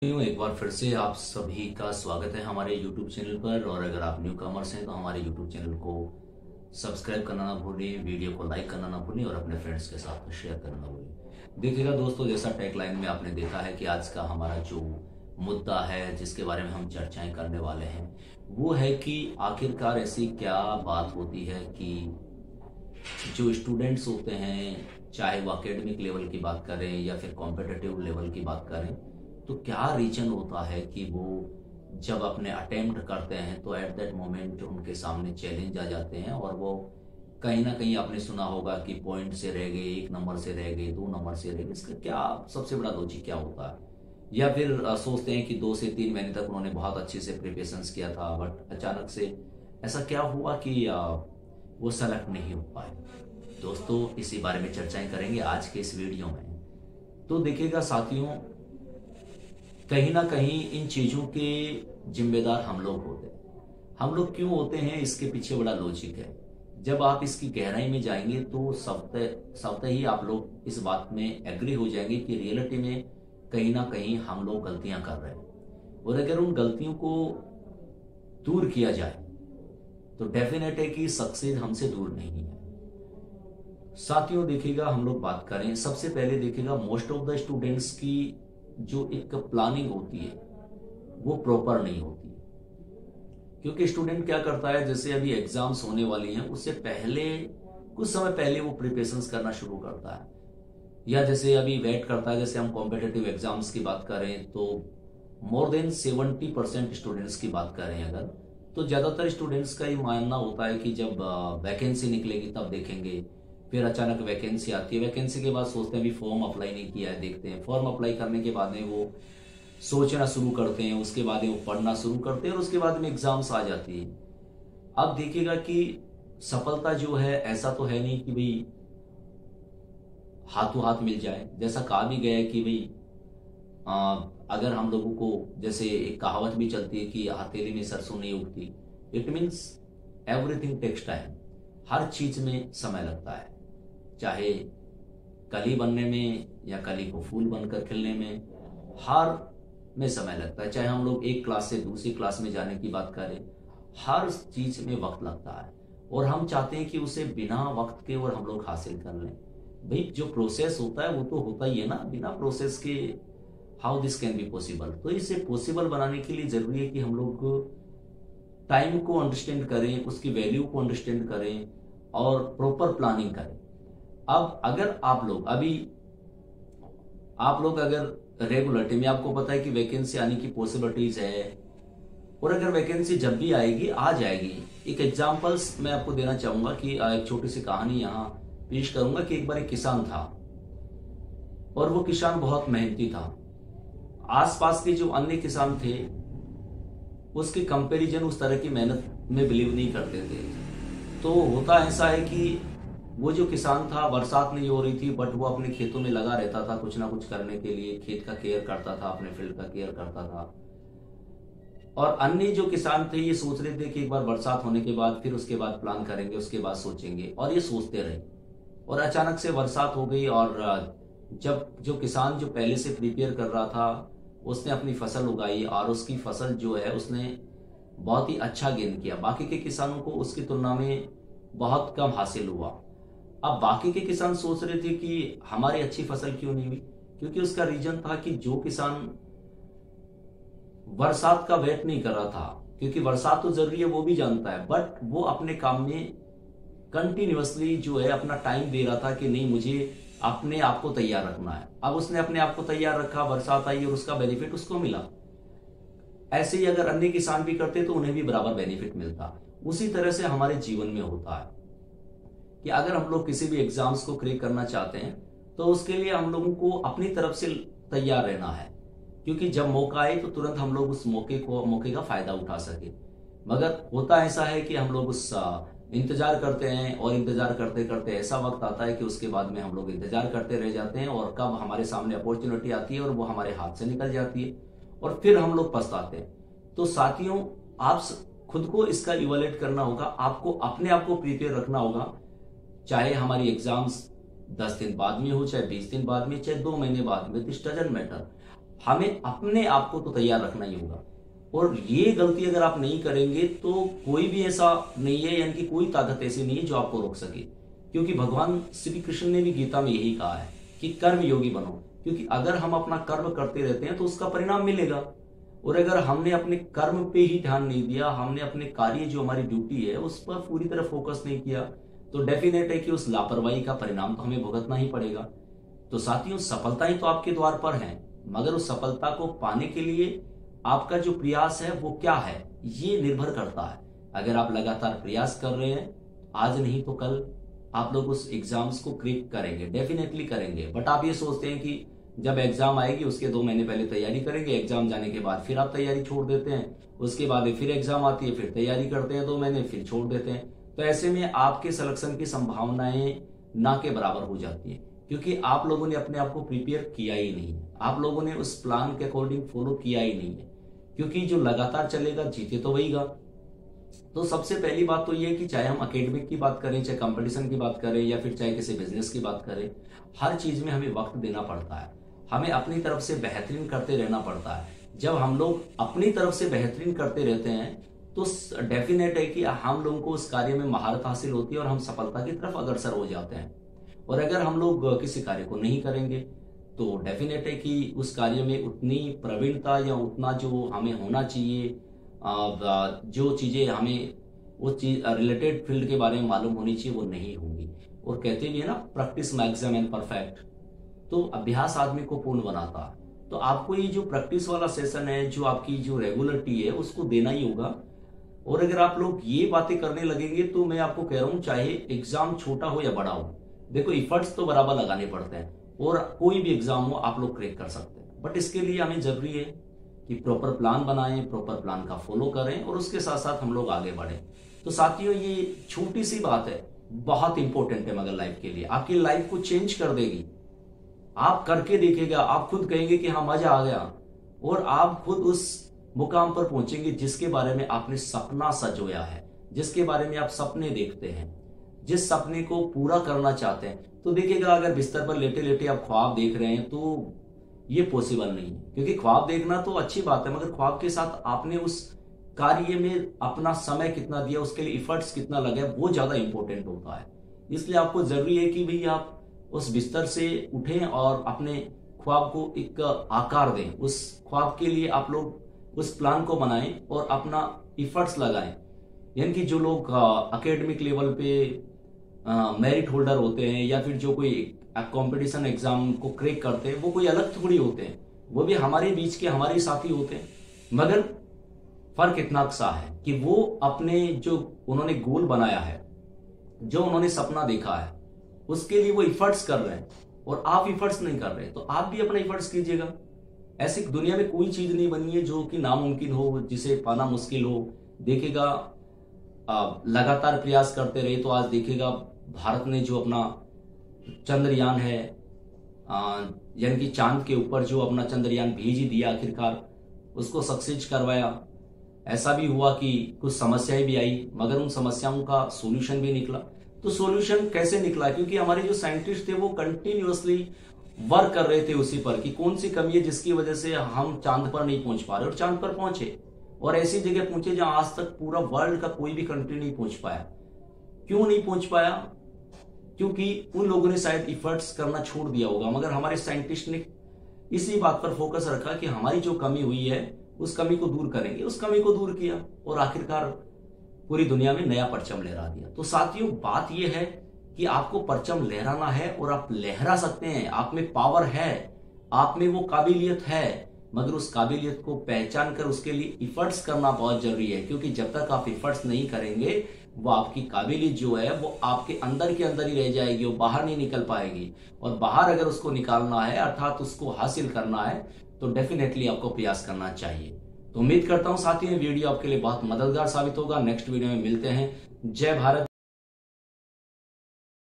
एक बार फिर से आप सभी का स्वागत है हमारे YouTube चैनल पर। और अगर आप न्यू कमर्स हैं तो हमारे YouTube चैनल को सब्सक्राइब करना ना भूलें, वीडियो को लाइक करना ना भूलें और अपने फ्रेंड्स के साथ शेयर करना ना भूलें। देखिएगा दोस्तों, जैसा टैगलाइन में आपने देखा है कि आज का हमारा जो मुद्दा है जिसके बारे में हम चर्चाएं करने वाले हैं वो है कि आखिरकार ऐसी क्या बात होती है कि जो स्टूडेंट्स होते हैं, चाहे वो एकेडमिक लेवल की बात करें या फिर कॉम्पिटिटिव लेवल की बात करें, तो क्या रीजन होता है कि वो जब अपने अटेम्प्ट करते हैं तो एट दैट मोमेंट उनके सामने चैलेंज आ जाते हैं और वो कहीं ना कहीं आपने सुना होगा कि पॉइंट से रह गए, 1 नंबर से रह गए, 2 नंबर से रह गए। इसका क्या सबसे बड़ा लॉजिक क्या होता है? या फिर सोचते हैं कि 2 से 3 महीने तक उन्होंने बहुत अच्छे से प्रिपरेशंस किया था, बट अचानक से ऐसा क्या हुआ कि वो सेलेक्ट नहीं हो पाए। दोस्तों, इसी बारे में चर्चाएं करेंगे आज के इस वीडियो में। तो देखिएगा साथियों, कहीं ना कहीं इन चीजों के जिम्मेदार हम लोग होते हैं। हम लोग क्यों होते हैं, इसके पीछे बड़ा लॉजिक है। जब आप इसकी गहराई में जाएंगे तो सबते ही आप लोग इस बात में एग्री हो जाएंगे कि रियलिटी में कहीं ना कहीं हम लोग गलतियां कर रहे हैं। और अगर उन गलतियों को दूर किया जाए तो डेफिनेट है कि सक्सेस हमसे दूर नहीं है। साथियों देखिएगा, हम लोग बात करें, सबसे पहले देखिएगा मोस्ट ऑफ द स्टूडेंट्स की जो एक प्लानिंग होती है वो प्रॉपर नहीं होती है। क्योंकि स्टूडेंट क्या करता है, जैसे अभी एग्जाम्स होने वाली हैं उससे पहले कुछ समय पहले वो प्रिपरेशंस करना शुरू करता है, या जैसे अभी वेट करता है। जैसे हम कॉम्पिटिटिव एग्जाम्स की बात करें तो मोर देन 70% स्टूडेंट्स की बात करें अगर, तो ज्यादातर स्टूडेंट्स का ये मानना होता है कि जब वैकेंसी निकलेगी तब देखेंगे। फिर अचानक वैकेंसी आती है, वैकेंसी के बाद सोचते हैं अभी फॉर्म अप्लाई नहीं किया है, देखते हैं। फॉर्म अप्लाई करने के बाद में वो सोचना शुरू करते हैं, उसके बाद में वो पढ़ना शुरू करते हैं और उसके बाद में एग्जाम्स आ जाती है। अब देखिएगा कि सफलता जो है ऐसा तो है नहीं कि भाई हाथों हाथ मिल जाए। जैसा कहा भी गया है कि भाई अगर हम लोगों को, जैसे एक कहावत भी चलती है कि हथेली में सरसों नहीं उगती। It means everything takes time. हर चीज में समय लगता है, चाहे कली बनने में या कली को फूल बनकर खिलने में, हर में समय लगता है। चाहे हम लोग एक क्लास से दूसरी क्लास में जाने की बात करें, हर चीज में वक्त लगता है और हम चाहते हैं कि उसे बिना वक्त के और हम लोग हासिल कर लें। भाई जो प्रोसेस होता है वो तो होता ही है ना, बिना प्रोसेस के how this can be possible. तो इसे पॉसिबल बनाने के लिए जरूरी है कि हम लोग टाइम को अंडरस्टैंड करें, उसकी वैल्यू को अंडरस्टैंड करें और प्रॉपर प्लानिंग करें। अब अगर आप लोग अगर रेगुलरिटी में, आपको पता है कि वैकेंसी आने की पॉसिबिलिटीज है और अगर वैकेंसी जब भी आएगी आ जाएगी। एक एग्जांपल्स मैं आपको देना चाहूंगा कि एक छोटी सी कहानी यहाँ पेश करूंगा कि एक बार एक किसान था और वो किसान बहुत मेहनती था। आसपास के जो अन्य किसान थे उसके कंपैरिजन उस तरह की मेहनत में बिलीव नहीं करते थे। तो होता ऐसा है कि वो जो किसान था, बरसात नहीं हो रही थी बट वो अपने खेतों में लगा रहता था कुछ ना कुछ करने के लिए, खेत का केयर करता था, अपने फील्ड का केयर करता था। और अन्य जो किसान थे ये सोच रहे थे कि एक बार बरसात होने के बाद फिर उसके बाद प्लान करेंगे, उसके बाद सोचेंगे, और ये सोचते रहे। और अचानक से बरसात हो गई और जब जो किसान जो पहले से प्रिपेयर कर रहा था उसने अपनी फसल उगाई और उसकी फसल जो है उसने बहुत ही अच्छा गेन किया। बाकी के किसानों को उसकी तुलना में बहुत कम हासिल हुआ। अब बाकी के किसान सोच रहे थे कि हमारी अच्छी फसल क्यों नहीं हुई, क्योंकि उसका रीजन था कि जो किसान बरसात का वेट नहीं कर रहा था, क्योंकि बरसात तो जरूरी है वो भी जानता है, बट वो अपने काम में कंटिन्यूअसली जो है अपना टाइम दे रहा था कि नहीं, मुझे अपने आप को तैयार रखना है। अब उसने अपने आप को तैयार रखा, बरसात आई और उसका बेनिफिट उसको मिला। ऐसे ही अगर अन्य किसान भी करते तो उन्हें भी बराबर बेनिफिट मिलता। उसी तरह से हमारे जीवन में होता है कि अगर हम लोग किसी भी एग्जाम्स को क्रैक करना चाहते हैं तो उसके लिए हम लोगों को अपनी तरफ से तैयार रहना है, क्योंकि जब मौका आए तो तुरंत हम लोग उस मौके का फायदा उठा सके। मगर होता ऐसा है कि हम लोग उस इंतजार करते हैं और इंतजार करते करते ऐसा वक्त आता है कि उसके बाद में हम लोग इंतजार करते रह जाते हैं और कब हमारे सामने अपॉर्चुनिटी आती है और वो हमारे हाथ से निकल जाती है और फिर हम लोग पछताते हैं। तो साथियों, आप खुद को इसका इवैल्यूएट करना होगा, आपको अपने आप को प्रिपेयर रखना होगा। चाहे हमारी एग्जाम्स 10 दिन बाद में हो, चाहे 20 दिन बाद में, चाहे 2 महीने बाद में, दिस डजंट मैटर। हमें अपने आप को तो तैयार रखना ही होगा। और ये गलती अगर आप नहीं करेंगे तो कोई भी ऐसा नहीं है, यानी कि कोई ताकत ऐसी नहीं है जो आपको रोक सके। क्योंकि भगवान श्री कृष्ण ने भी गीता में यही कहा है कि कर्म योगी बनो, क्योंकि अगर हम अपना कर्म करते रहते हैं तो उसका परिणाम मिलेगा। और अगर हमने अपने कर्म पे ही ध्यान नहीं दिया, हमने अपने कार्य जो हमारी ड्यूटी है उस पर पूरी तरह फोकस नहीं किया, तो डेफिनेट है कि उस लापरवाही का परिणाम तो हमें भुगतना ही पड़ेगा। तो साथियों, सफलताएं तो आपके द्वार पर हैं, मगर उस सफलता को पाने के लिए आपका जो प्रयास है वो क्या है, ये निर्भर करता है। अगर आप लगातार प्रयास कर रहे हैं, आज नहीं तो कल आप लोग उस एग्जाम्स को क्रैक करेंगे, डेफिनेटली करेंगे। बट आप ये सोचते हैं कि जब एग्जाम आएगी उसके 2 महीने पहले तैयारी करेंगे, एग्जाम जाने के बाद फिर आप तैयारी छोड़ देते हैं, उसके बाद फिर एग्जाम आती है, फिर तैयारी करते हैं 2 महीने, फिर छोड़ देते हैं। तो ऐसे में आपके सिलेक्शन की संभावनाएं ना के बराबर हो जाती है, क्योंकि आप लोगों ने अपने आप को प्रिपेयर किया ही नहीं है, आप लोगों ने उस प्लान के अकॉर्डिंग फॉलो किया ही नहीं है। क्योंकि जो लगातार चलेगा जीते तो वहीगा। तो सबसे पहली बात तो ये है कि चाहे हम एकेडमिक की बात करें, चाहे कंपटीशन की बात करें, या फिर चाहे किसी बिजनेस की बात करें, हर चीज में हमें वक्त देना पड़ता है, हमें अपनी तरफ से बेहतरीन करते रहना पड़ता है। जब हम लोग अपनी तरफ से बेहतरीन करते रहते हैं तो डेफिनेट है कि हम लोगों को उस कार्य में महारत हासिल होती है और हम सफलता की तरफ अग्रसर हो जाते हैं। और अगर हम लोग किसी कार्य को नहीं करेंगे तो डेफिनेट है कि उस कार्य में उतनी प्रवीणता या उतना जो हमें होना चाहिए, जो चीजें हमें उस चीज रिलेटेड फील्ड के बारे में मालूम होनी चाहिए वो नहीं होंगी। और कहते भी है ना, practice makes a man perfect. तो अभ्यास आदमी को पूर्ण बनाता है। तो आपको ये जो प्रैक्टिस वाला सेशन है, जो आपकी जो रेगुलरिटी है, उसको देना ही होगा। और अगर आप लोग ये बातें करने लगेंगे तो मैं आपको कह रहा हूं, चाहे एग्जाम छोटा हो या बड़ा हो, देखो इफर्ट्स तो बराबर लगाने पड़ते हैं, और कोई भी एग्जाम हो आप लोग क्रैक कर सकते हैं। बट इसके लिए हमें जरूरी है कि प्रॉपर प्लान बनाएं, प्रॉपर प्लान का फॉलो करें, और उसके साथ साथ हम लोग आगे बढ़ें। तो साथियों, ये छोटी सी बात है, बहुत इंपॉर्टेंट है, मगर लाइफ के लिए आपकी लाइफ को चेंज कर देगी। आप करके देखेगा, आप खुद कहेंगे कि हाँ मजा आ गया, और आप खुद उस मुकाम पर पहुंचेंगे जिसके बारे में आपने सपना सजोया है, जिसके बारे में आप सपने देखते हैं, जिस सपने को पूरा करना चाहते हैं। तो देखिएगा, अगर बिस्तर पर लेटे लेटे आप ख्वाब देख रहे हैं तो ये पॉसिबल नहीं है। क्योंकि ख्वाब देखना तो अच्छी बात है, मगर ख्वाब के साथ आपने उस कार्य में अपना समय कितना दिया, उसके लिए इफर्ट्स कितना लगे, वो ज्यादा इंपॉर्टेंट होता है। इसलिए आपको जरूरी है कि भाई आप उस बिस्तर से उठें और अपने ख्वाब को एक आकार दें। उस ख्वाब के लिए आप लोग उस प्लान को बनाएं और अपना इफर्ट्स लगाएं। यानी कि जो लोग एकेडमिक लेवल पे मेरिट होल्डर होते हैं, या फिर जो कोई कंपटीशन एग्जाम को क्रैक करते हैं, वो कोई अलग थोड़ी होते हैं, वो भी हमारे बीच के हमारे साथी होते हैं। मगर फर्क इतना सा है कि वो अपने जो उन्होंने गोल बनाया है, जो उन्होंने सपना देखा है, उसके लिए वो इफर्ट्स कर रहे हैं, और आप इफर्ट्स नहीं कर रहे। तो आप भी अपना इफर्ट्स कीजिएगा। ऐसी दुनिया में कोई चीज नहीं बनी है जो कि नामुमकिन हो, जिसे पाना मुश्किल हो। देखिएगा, लगातार प्रयास करते रहे तो आज देखिएगा भारत ने जो अपना चंद्रयान है, यानी कि चांद के ऊपर जो अपना चंद्रयान भेज ही दिया, आखिरकार उसको सक्सेस करवाया। ऐसा भी हुआ कि कुछ समस्याएं भी आई, मगर उन समस्याओं का सॉल्यूशन भी निकला। तो सॉल्यूशन कैसे निकला? क्योंकि हमारे जो साइंटिस्ट थे वो कंटिन्यूअसली वर्क कर रहे थे उसी पर कि कौन सी कमी है जिसकी वजह से हम चांद पर नहीं पहुंच पा रहे, और चांद पर पहुंचे, और ऐसी जगह पहुंचे जहां आज तक पूरा वर्ल्ड का कोई भी कंट्री नहीं पहुंच पाया। क्यों नहीं पहुंच पाया? क्योंकि उन लोगों ने शायद इफर्ट्स करना छोड़ दिया होगा, मगर हमारे साइंटिस्ट ने इसी बात पर फोकस रखा कि हमारी जो कमी हुई है उस कमी को दूर करेंगे। उस कमी को दूर किया और आखिरकार पूरी दुनिया में नया परचम लहरा दिया। तो साथियों, बात यह है कि आपको परचम लहराना है, और आप लहरा सकते हैं। आप में पावर है, आप में वो काबिलियत है, मगर उस काबिलियत को पहचान कर उसके लिए इफर्ट्स करना बहुत जरूरी है। क्योंकि जब तक आप इफर्ट्स नहीं करेंगे, वो आपकी काबिलियत जो है वो आपके अंदर के अंदर ही रह जाएगी, वो बाहर नहीं निकल पाएगी। और बाहर अगर उसको निकालना है, अर्थात उसको हासिल करना है, तो डेफिनेटली आपको प्रयास करना चाहिए। तो उम्मीद करता हूं साथियों, वीडियो आपके लिए बहुत मददगार साबित होगा। नेक्स्ट वीडियो में मिलते हैं। जय भारत।